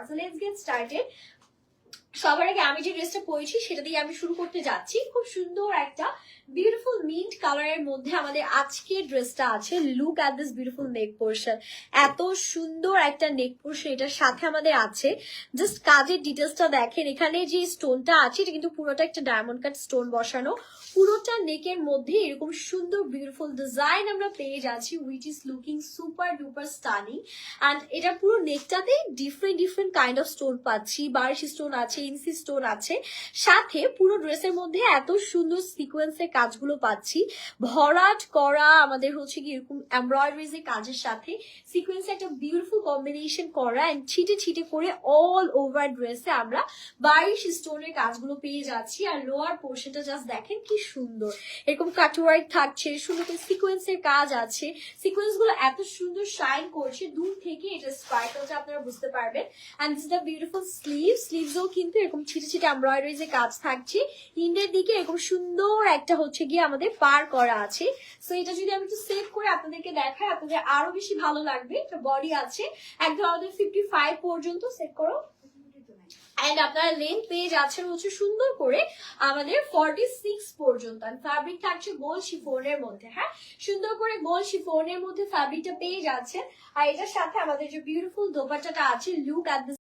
So let's get started. সবার আগে আমি যে ড্রেসটা পরেছি সেটা দিয়ে আমি শুরু করতে যাচ্ছি। খুব সুন্দর একটা বিউটিফুল মিন্ট কালারের মধ্যে আমাদের আজকের ড্রেসটা আছে। Look at this beautiful neck portion, এত সুন্দর একটা নেক পোর্শন এটার সাথে আমাদের আছে। জাস্ট কাজের ডিটেলসটা দেখেন, এখানে যে স্টোনটা আছে এটা কিন্তু পুরোটা একটা ডায়মন্ড কাট স্টোন বসানো। পুরোটা নেকের মধ্যে এরকম সুন্দর বিউটিফুল ডিজাইন আমরা পেয়ে যাচ্ছি, which is looking super duper stunning. And এটা পুরো নেকটাতে ডিফারেন্ট কাইন্ড অফ স্টোন পাচ্ছি, বারিশ স্টোন আছে, ইনসি স্টোন আছে, সাথে পুরো ড্রেসের মধ্যে এত সুন্দর সিকোয়েন্সের কাজগুলো পাচ্ছি। ভরাট করা আমাদের হচ্ছে কি এরকম এমব্রয়ডারিজ এর কাজের সাথে সিকোয়েন্সে একটা বিউটিফুল কম্বিনেশন করা, এন্ড ছিটে ছিটে করে অল ওভার ড্রেসে আমরা বারিশ স্টোনের কাজগুলো পেয়ে যাচ্ছি। আর লোয়ার পোর্শনটা জাস্ট দেখেন কি সুন্দর, এরকম কাটওয়ার্ক থাকছে, সুন্দর করে সিকোয়েন্সের কাজ আছে। সিকোয়েন্স গুলো এত সুন্দর শাইন করছে, দূর থেকে এটা স্পার্কলটা আপনারা বুঝতে পারবেন। এন্ড দিস দ্য বিউটিফুল স্লিভসও কিন্তু এরকম ছিটে ছিটে এমব্রয়ডারিজ এর কাজ থাকছে। ইন্ডের দিকে এরকম সুন্দর একটা হচ্ছে গিয়ে আমাদের পার করা আছে। সো এটা যদি আমি একটু সেভ করে আপনাদেরকে দেখাই, আপনাদের আরো বেশি ভালো লাগবে। এটা বডি আছে একদম আমাদের 55 পর্যন্ত, সেট করো। এন্ড আপনারা লেন্থ পেয়ে যাচ্ছেন হচ্ছে সুন্দর করে আমাদের 46 পর্যন্ত। ফ্যাব্রিক থাকছে গোল শিফনের মধ্যে। হ্যাঁ, সুন্দর করে গোল শিফনের মধ্যে ফ্যাব্রিকটা পেয়ে যাচ্ছেন। আর এটার সাথে আমাদের যে বিউটিফুল দোপাট্টাটা আছে, লুক অ্যাট দিস